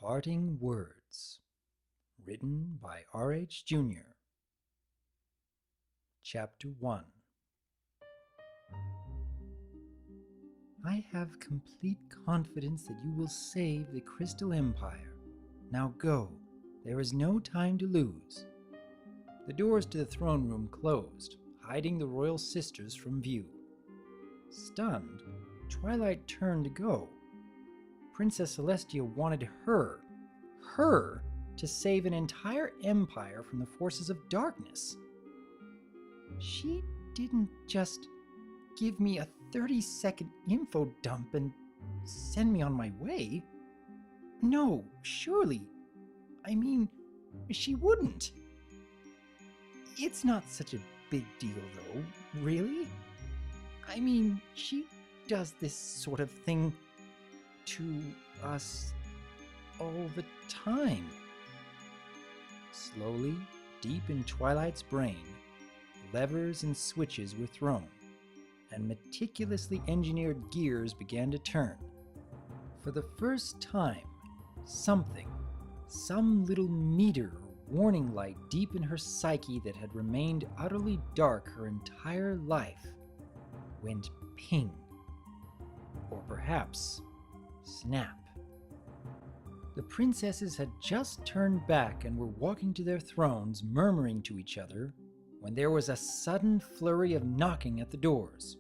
Parting Words, written by R.H. Jr. Chapter 1. I have complete confidence that you will save the Crystal Empire. Now go, there is no time to lose. The doors to the throne room closed, hiding the royal sisters from view. Stunned, Twilight turned to go. Princess Celestia wanted her, to save an entire empire from the forces of darkness. She didn't just give me a 30-second info dump and send me on my way. No, surely. I mean, she wouldn't. It's not such a big deal, though, really. I mean, she does this sort of thing to us all the time. Slowly, deep in Twilight's brain, levers and switches were thrown, and meticulously engineered gears began to turn. For the first time, some little meter or warning light deep in her psyche that had remained utterly dark her entire life, went ping. Or perhaps snap. The princesses had just turned back and were walking to their thrones, murmuring to each other, when there was a sudden flurry of knocking at the doors.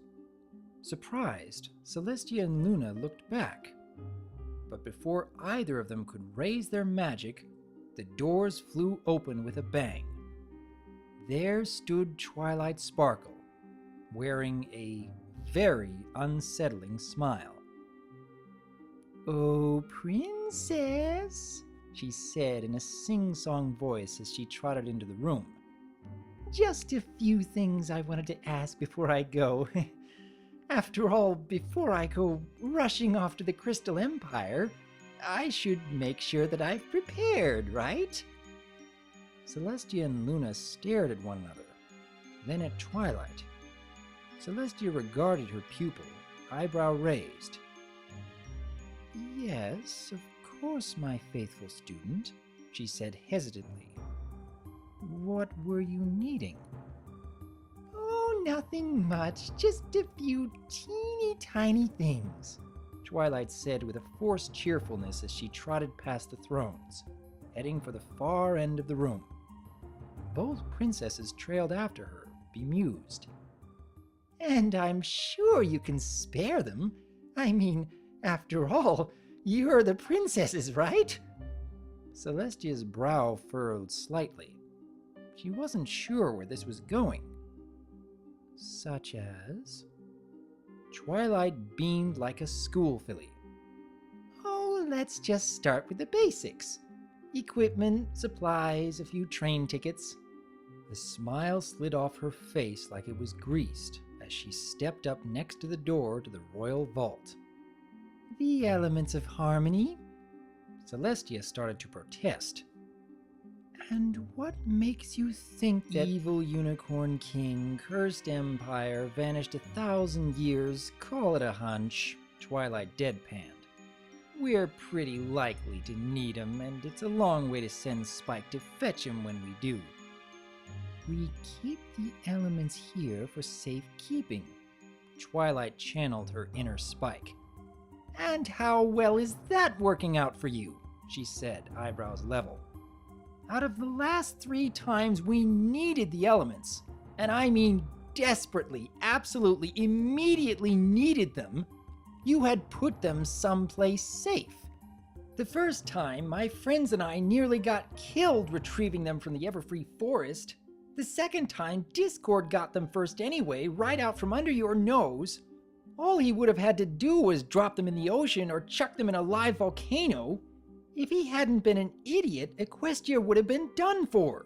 Surprised, Celestia and Luna looked back. But before either of them could raise their magic, the doors flew open with a bang. There stood Twilight Sparkle, wearing a very unsettling smile. "Oh, princess," she said in a sing-song voice as she trotted into the room. "Just a few things I wanted to ask before I go. After all, before I go rushing off to the Crystal Empire, I should make sure that I've prepared, right?" Celestia and Luna stared at one another, then at Twilight. Celestia regarded her pupil, eyebrow raised. "Yes, of course, my faithful student," she said hesitantly. "What were you needing?" "Oh, nothing much, just a few teeny tiny things," Twilight said with a forced cheerfulness as she trotted past the thrones, heading for the far end of the room. Both princesses trailed after her, bemused. "And I'm sure you can spare them. I mean, after all, you're the princesses, right?" Celestia's brow furrowed slightly. She wasn't sure where this was going. "Such as?" Twilight beamed like a school filly. "Oh, let's just start with the basics. Equipment, supplies, a few train tickets." The smile slid off her face like it was greased as she stepped up next to the door to the royal vault. "The elements of harmony." Celestia started to protest. "And what makes you think that evil unicorn king, cursed empire, vanished 1,000 years, call it a hunch?" Twilight deadpanned. "We're pretty likely to need 'em, and it's a long way to send Spike to fetch 'em when we do." "We keep the elements here for safekeeping." Twilight channeled her inner Spike. "And how well is that working out for you?" she said, eyebrows level. "Out of the last 3 times we needed the elements, and I mean desperately, absolutely, immediately needed them, you had put them someplace safe. The first time, my friends and I nearly got killed retrieving them from the Everfree Forest. The second time, Discord got them first anyway, right out from under your nose. All he would have had to do was drop them in the ocean or chuck them in a live volcano. If he hadn't been an idiot, Equestria would have been done for.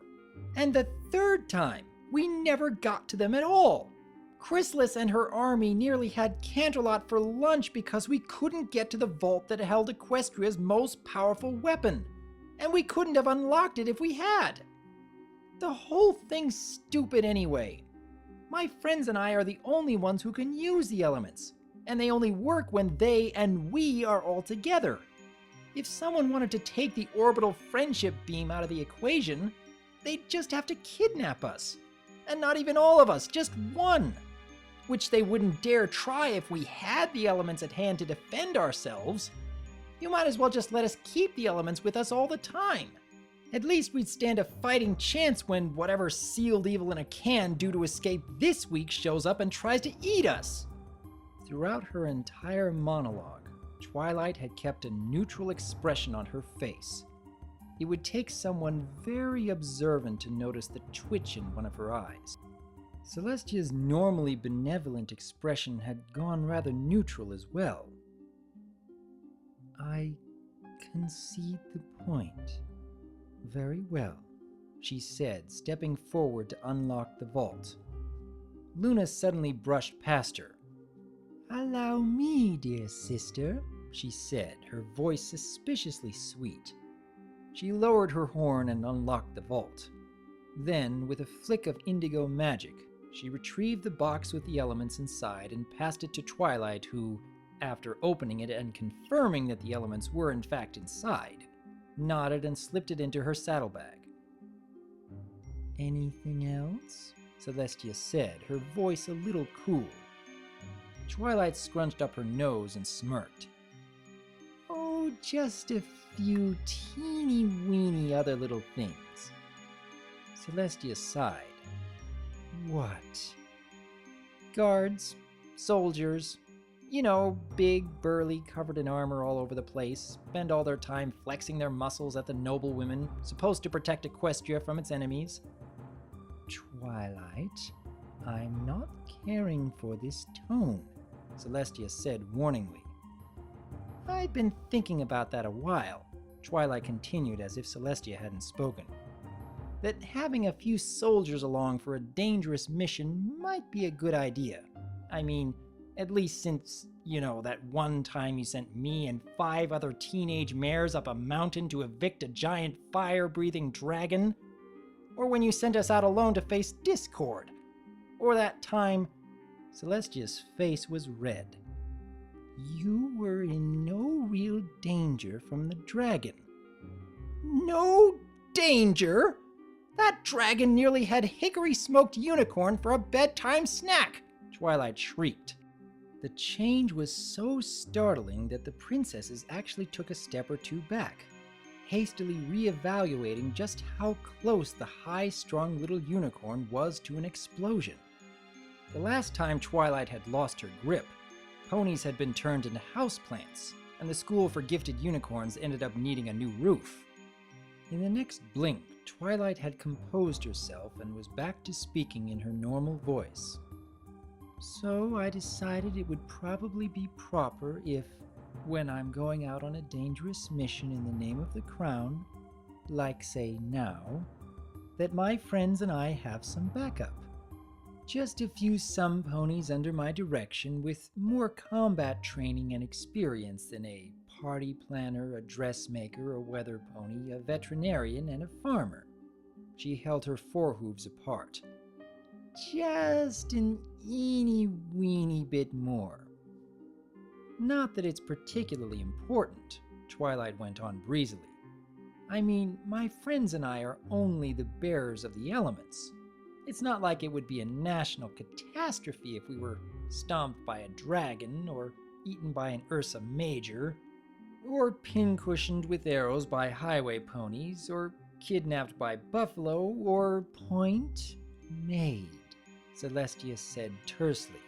And the third time, we never got to them at all. Chrysalis and her army nearly had Canterlot for lunch because we couldn't get to the vault that held Equestria's most powerful weapon. And we couldn't have unlocked it if we had. The whole thing's stupid anyway. My friends and I are the only ones who can use the elements, and they only work when they and we are all together. If someone wanted to take the orbital friendship beam out of the equation, they'd just have to kidnap us. And not even all of us, just one. Which they wouldn't dare try if we had the elements at hand to defend ourselves. You might as well just let us keep the elements with us all the time. At least we'd stand a fighting chance when whatever sealed evil in a can due to escape this week shows up and tries to eat us. Throughout her entire monologue, Twilight had kept a neutral expression on her face. It would take someone very observant to notice the twitch in one of her eyes. Celestia's normally benevolent expression had gone rather neutral as well. I concede the point. Very well, she said, stepping forward to unlock the vault. Luna suddenly brushed past her. Allow me, dear sister, she said, her voice suspiciously sweet. She lowered her horn and unlocked the vault. Then, with a flick of indigo magic, she retrieved the box with the elements inside and passed it to Twilight, who, after opening it and confirming that the elements were in fact inside, nodded and slipped it into her saddlebag. Anything else? Celestia said, her voice a little cool. Twilight scrunched up her nose and smirked. Oh, just a few teeny-weeny other little things. Celestia sighed. What? Guards, soldiers, you know, big, burly, covered in armor all over the place, spend all their time flexing their muscles at the noblewomen, supposed to protect Equestria from its enemies. Twilight, I'm not caring for this tone, Celestia said warningly. I've been thinking about that a while, Twilight continued as if Celestia hadn't spoken. That having a few soldiers along for a dangerous mission might be a good idea. I mean, at least since, that one time you sent me and 5 other teenage mares up a mountain to evict a giant fire-breathing dragon. Or when you sent us out alone to face Discord. Or that time... Celestia's face was red. You were in no real danger from the dragon. No danger? That dragon nearly had hickory-smoked unicorn for a bedtime snack, Twilight shrieked. The change was so startling that the princesses actually took a step or two back, hastily re-evaluating just how close the high-strung little unicorn was to an explosion. The last time Twilight had lost her grip, ponies had been turned into houseplants, and the school for gifted unicorns ended up needing a new roof. In the next blink, Twilight had composed herself and was back to speaking in her normal voice. So I decided it would probably be proper if, when I'm going out on a dangerous mission in the name of the crown, like say now, that my friends and I have some backup. Just a few ponies under my direction with more combat training and experience than a party planner, a dressmaker, a weather pony, a veterinarian, and a farmer. She held her forehooves apart. Just an eeny-weeny bit more. Not that it's particularly important, Twilight went on breezily. I mean, my friends and I are only the bearers of the elements. It's not like it would be a national catastrophe if we were stomped by a dragon, or eaten by an Ursa Major, or pincushioned with arrows by highway ponies, or kidnapped by buffalo, or point made, Celestia said tersely.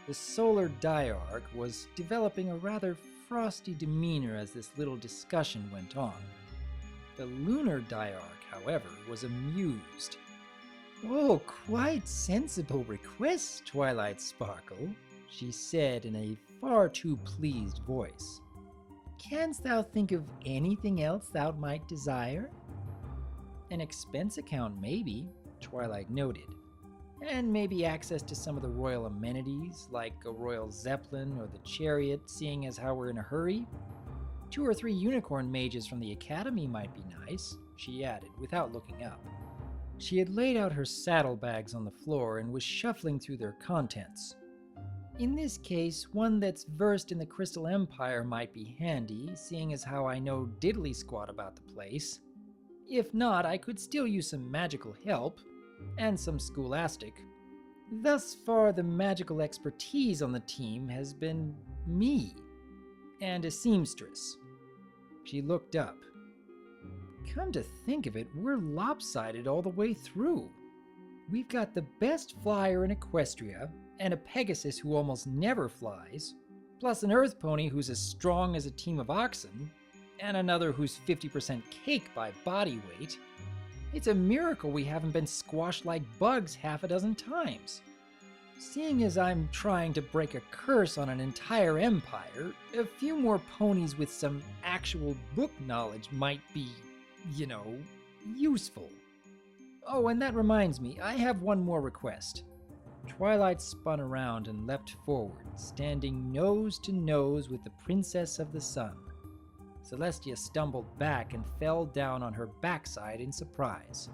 The solar diarch was developing a rather frosty demeanor as this little discussion went on. The lunar diarch, however, was amused. Oh, quite sensible request, Twilight Sparkle, she said in a far too pleased voice. Canst thou think of anything else thou might desire? An expense account, maybe, Twilight noted. And maybe access to some of the royal amenities, like a royal zeppelin or the chariot, seeing as how we're in a hurry. 2 or 3 unicorn mages from the academy might be nice, she added, without looking up. She had laid out her saddlebags on the floor and was shuffling through their contents. In this case, one that's versed in the Crystal Empire might be handy, seeing as how I know diddly squat about the place. If not, I could still use some magical help, and some scholastic. Thus far, the magical expertise on the team has been me, and a seamstress. She looked up. Come to think of it, we're lopsided all the way through. We've got the best flyer in Equestria, and a Pegasus who almost never flies, plus an Earth Pony who's as strong as a team of oxen, and another who's 50% cake by body weight. It's a miracle we haven't been squashed like bugs half a dozen times. Seeing as I'm trying to break a curse on an entire empire, a few more ponies with some actual book knowledge might be, useful. Oh, and that reminds me, I have one more request. Twilight spun around and leapt forward, standing nose to nose with the Princess of the Sun. Celestia stumbled back and fell down on her backside in surprise.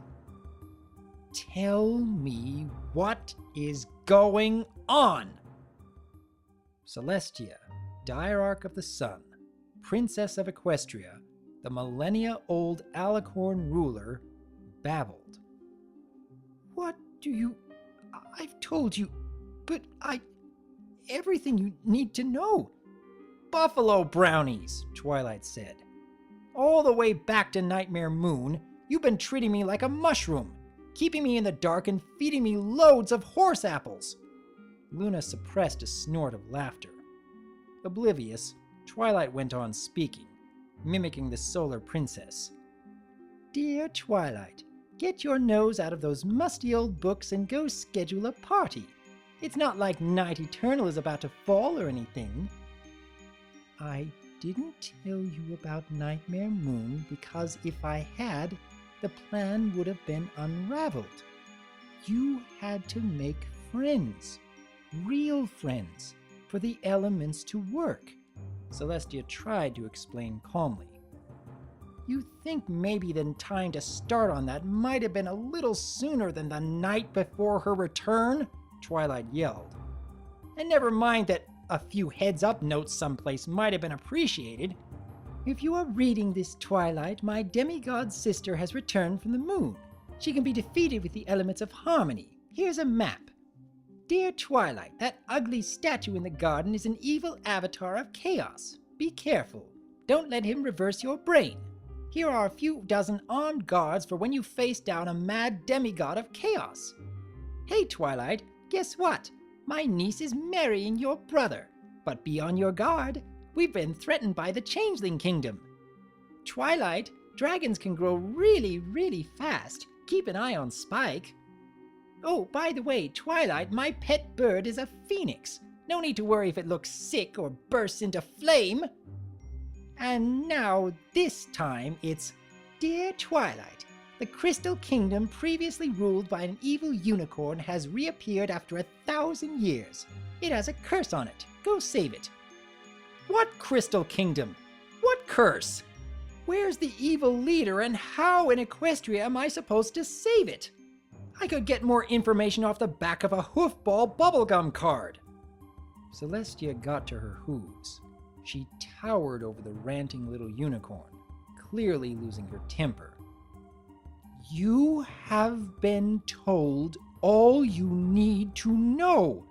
Tell me what is going on? Celestia, Diararch of the Sun, Princess of Equestria, the millennia-old Alicorn ruler, babbled. What do you... I've told you, but everything you need to know. Buffalo brownies, Twilight said. All the way back to Nightmare Moon, you've been treating me like a mushroom, keeping me in the dark and feeding me loads of horse apples. Luna suppressed a snort of laughter. Oblivious, Twilight went on speaking, mimicking the Solar Princess. Dear Twilight, get your nose out of those musty old books and go schedule a party. It's not like Night Eternal is about to fall or anything. I didn't tell you about Nightmare Moon because if I had, the plan would have been unraveled. You had to make friends, real friends, for the elements to work. Celestia tried to explain calmly. You think maybe the time to start on that might have been a little sooner than the night before her return? Twilight yelled. And never mind that a few heads-up notes someplace might have been appreciated. If you are reading this, Twilight, my demigod sister has returned from the moon. She can be defeated with the elements of harmony. Here's a map. Dear Twilight, that ugly statue in the garden is an evil avatar of chaos. Be careful. Don't let him reverse your brain. Here are a few dozen armed guards for when you face down a mad demigod of chaos. Hey, Twilight, guess what? My niece is marrying your brother. But be on your guard. We've been threatened by the Changeling Kingdom. Twilight, dragons can grow really, really fast. Keep an eye on Spike. Oh, by the way, Twilight, my pet bird is a phoenix. No need to worry if it looks sick or bursts into flame. And now, this time, it's Dear Twilight, the Crystal Kingdom, previously ruled by an evil unicorn, has reappeared after 1,000 years. It has a curse on it. Go save it. What Crystal Kingdom? What curse? Where's the evil leader and how in Equestria am I supposed to save it? I could get more information off the back of a hoofball bubblegum card. Celestia got to her hooves. She towered over the ranting little unicorn, clearly losing her temper. You have been told all you need to know,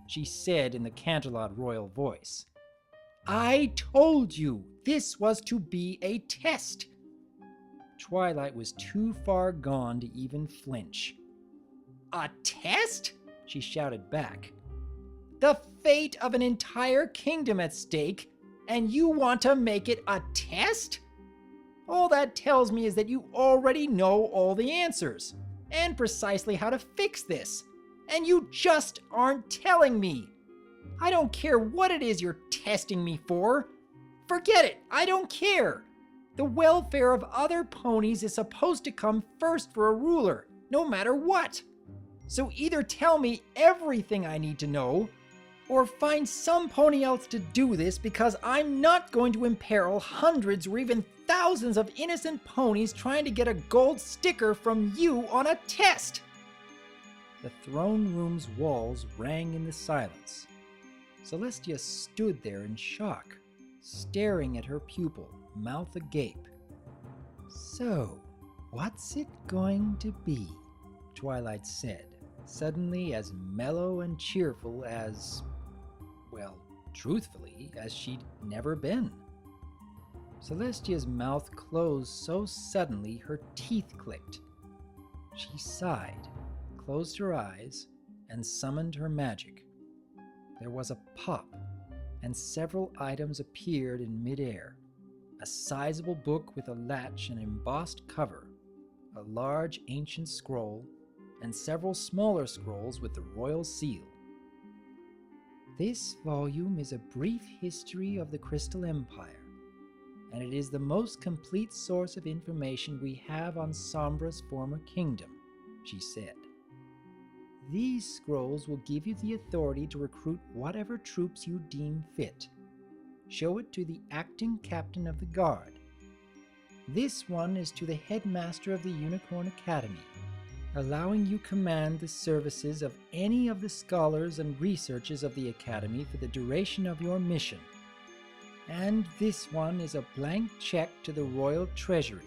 she said in the Canterlot royal voice. I told you this was to be a test. Twilight was too far gone to even flinch. A test? She shouted back. The fate of an entire kingdom at stake, and you want to make it a test? All that tells me is that you already know all the answers, and precisely how to fix this, and you just aren't telling me. I don't care what it is you're testing me for. Forget it, I don't care. The welfare of other ponies is supposed to come first for a ruler, no matter what. So either tell me everything I need to know, or find some pony else to do this, because I'm not going to imperil hundreds or even thousands of innocent ponies trying to get a gold sticker from you on a test. The throne room's walls rang in the silence. Celestia stood there in shock, staring at her pupil, mouth agape. "So, what's it going to be?" Twilight said, suddenly as mellow and cheerful as, well, truthfully, as she'd never been. Celestia's mouth closed so suddenly her teeth clicked. She sighed, closed her eyes, and summoned her magic. There was a pop, and several items appeared in midair. A sizable book with a latch and embossed cover, a large ancient scroll, and several smaller scrolls with the royal seal. "This volume is a brief history of the Crystal Empire, and it is the most complete source of information we have on Sombra's former kingdom," she said. "These scrolls will give you the authority to recruit whatever troops you deem fit. Show it to the acting captain of the guard. This one is to the headmaster of the Unicorn Academy, allowing you command the services of any of the scholars and researchers of the Academy for the duration of your mission. And this one is a blank check to the Royal Treasury.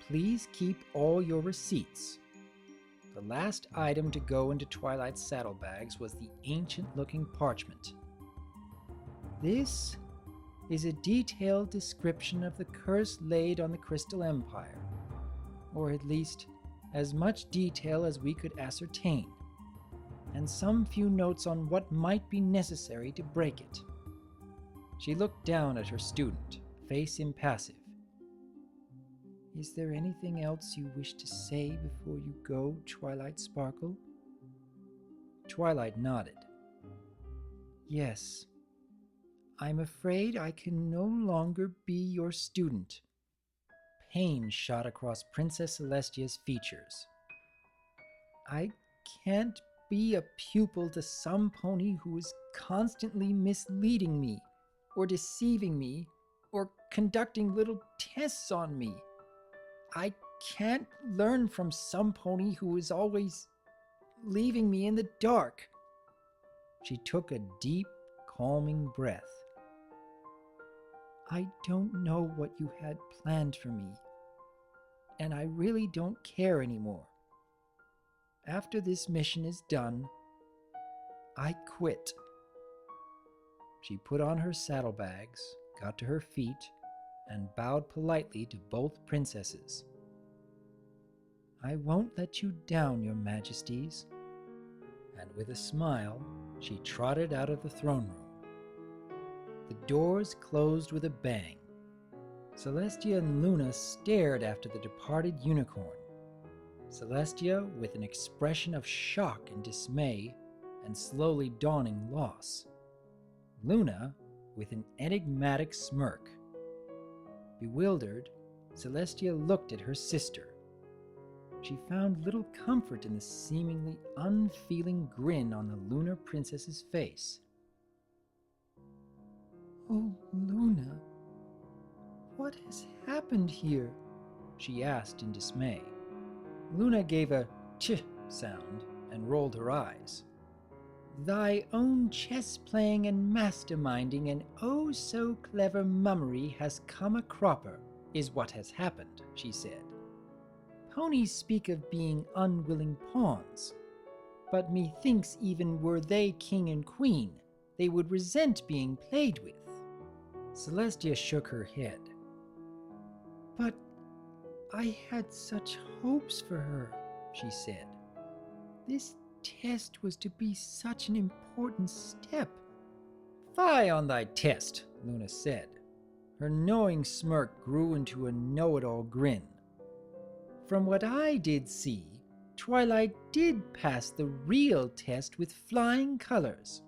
Please keep all your receipts." The last item to go into Twilight's saddlebags was the ancient-looking parchment. "This is a detailed description of the curse laid on the Crystal Empire, or at least as much detail as we could ascertain, and some few notes on what might be necessary to break it." She looked down at her student, face impassive. "Is there anything else you wish to say before you go, Twilight Sparkle?" Twilight nodded. "Yes. I'm afraid I can no longer be your student." Pain shot across Princess Celestia's features. "I can't be a pupil to some pony who is constantly misleading me, or deceiving me, or conducting little tests on me. I can't learn from some pony who is always leaving me in the dark." She took a deep, calming breath. "I don't know what you had planned for me, and I really don't care anymore. After this mission is done, I quit." She put on her saddlebags, got to her feet, and bowed politely to both princesses. "I won't let you down, your majesties." And with a smile, she trotted out of the throne room. The doors closed with a bang. Celestia and Luna stared after the departed unicorn. Celestia with an expression of shock and dismay and slowly dawning loss. Luna with an enigmatic smirk. Bewildered, Celestia looked at her sister. She found little comfort in the seemingly unfeeling grin on the lunar princess's face. "Oh, Luna, what has happened here?" she asked in dismay. Luna gave a "ch" sound and rolled her eyes. "Thy own chess-playing and masterminding and oh-so-clever mummery has come a cropper, is what has happened," she said. "Ponies speak of being unwilling pawns, but methinks even were they king and queen, they would resent being played with." Celestia shook her head. "But I had such hopes for her," she said. "This test was to be such an important step." "Fie on thy test," Luna said. Her knowing smirk grew into a know-it-all grin. "From what I did see, Twilight did pass the real test with flying colors."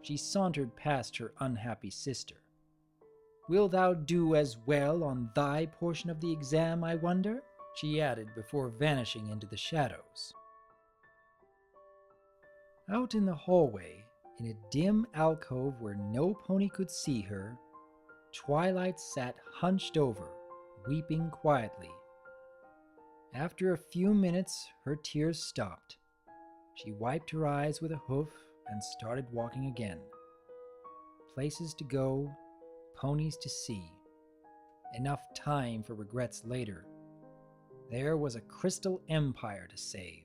She sauntered past her unhappy sister. "Will thou do as well on thy portion of the exam, I wonder?" she added before vanishing into the shadows. Out in the hallway, in a dim alcove where no pony could see her, Twilight sat hunched over, weeping quietly. After a few minutes, her tears stopped. She wiped her eyes with a hoof and started walking again. Places to go, ponies to see. Enough time for regrets later. There was a crystal empire to save.